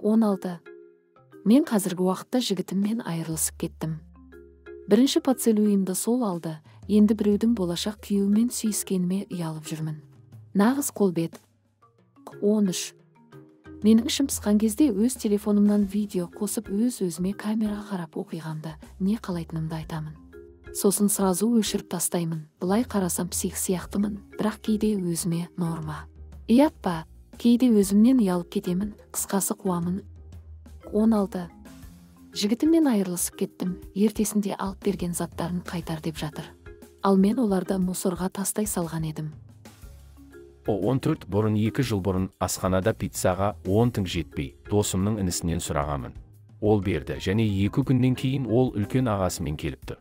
16. Мен қазіргі уақытта жігітіммен айырылысып кеттім. Бірінші поцелуйымды сол алды, енді біреудің болашақ күйеуімен сүйіскеніме ұялып жүрмін. Нағыз қолбет. 13. Менің ішім пысқан кезде өз телефонымнан видео қосып өз-өзіме камераға қарап оқиғамды, не қалайтынымды айтамын. Сосын сразу өшіріп тастаймын. Бұлай қарасам псих сияқтымын, бірақ кейде өзіме норма. Ұят па? Кейде өзімнен ұялып кетемін, қысқасы қуамын. 16. Жігітіммен айырылысып кеттім, ертесінде алып берген заттарын қайтар деп жатыр. Ал мен оларды мусорға тастай салған едім. 14. Бұрын 2 жыл бұрын асханада пиццаға 10 тың жетпей, досымның інісінен сұрағамын. Ол берді, және 2 күннен кейін ол үлкен ағасымен келіпті.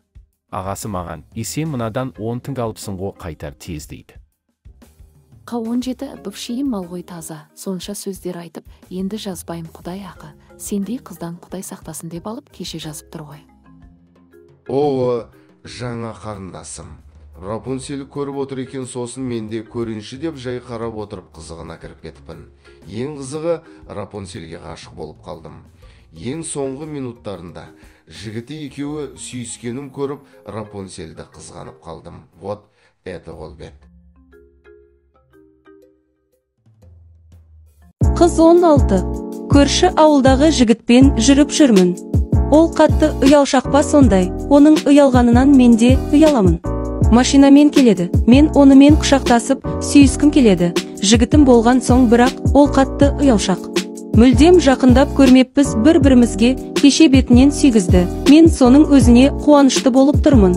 Ағасы маған, сен мынадан 10 тың алыпсың ғой, қайтар тез дейді. 17. Бүпшейім мал ғой таза, сонша сөздер айтып, енді жазбайым құдай ақы, сендей қыздан құдай сақтасын деп алып кеше жазып тұр ғой. О, жаңа қарындасым. Рапунцель көріп отыр екен, сосын менде көрінші деп жай қарап отырып қызығына кіріп кетіппін. Ең қызығы Рапунцельге ғашық болып қалдым. Ең соңғы минуттарында жігіті екеуі сүйіскенін көріп Рапунцельді қызғанып қалдым. Вот это қолбет. Қыз 16. Көрші ауылдағы жігітпен жүріп жүрмін. Ол қатты ұялшақ па сондай, оның ұялғанынан мен де ұяламын. Машинамен келеді, мен онымен құшақтасып, сүйіскім келеді. Жігітім болған соң бірақ, ол қатты ұялшақ. Мүлдем жақындап көрмеппіз бір-бірімізге, кеше бетінен сүйгізді. Мен соның өзіне қуанышты болып тұрмын.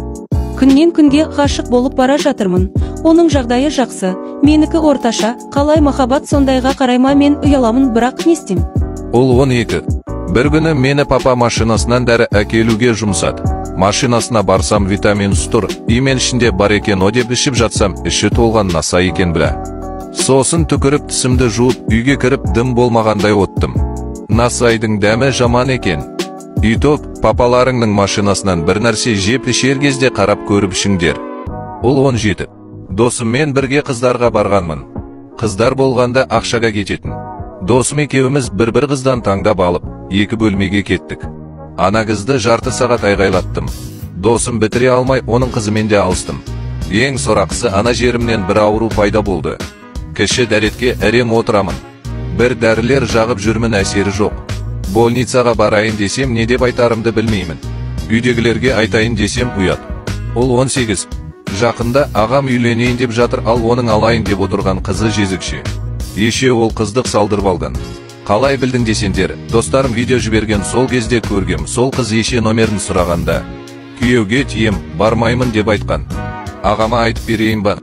Күннен күнге ғашық болып бара жатырмын. Оның жағдайы жақсы, менікі орташа, қалай махаббат сондайға қарайма, мен ұяламын, бірақ не істеймін? Ол 12. Бір күні мені папа машинасынан дәрі әкелуге жұмсады. Машинасына барсам витамин тұр, имен ішінде бар екен, о деп ішіп жатсам, іші толған наса екен білә. Сосын түкіріп тісімді жуып, үйге кіріп дым болмағандай оттым. Насайдың дәмі жаман екен. Үйтіп, папаларыңның машинасынан бір нәрсе жеп ішер кезде қарап көріп ішіңдер. Ол 17. Досыммен бірге қыздарға барғанмын. Қыздар болғанда ақшаға кететін. Досым екеуіміз бір қыздан таңдап алып, 2 бөлмеге кеттік. Ана қызды жарты сағат айғайлаттым. Досым бітіре алмай, оның қызымен де алыстым. Ең сорақысы, ана жерімнен бір ауру пайда болды. Кіші дәретке әрем отырамын. Бір дәрілер жағып жүрмін, әсері жоқ. Больницаға барайын десем, не деп айтарымды білмеймін. Үйдегілерге айтайын десем ұят. Ол 18. Жақында ағам үйленейін деп жатыр, ал оның алайын деп отырған қызы жезікше. Еше ол қыздық салдырып алған. Қалай білдің десендер, достарым видео жіберген, сол кезде көргем, сол қыз еше номерін сұрағанда. Күйеуге тием, бармаймын деп айтқан. Ағама айтып берейін ба?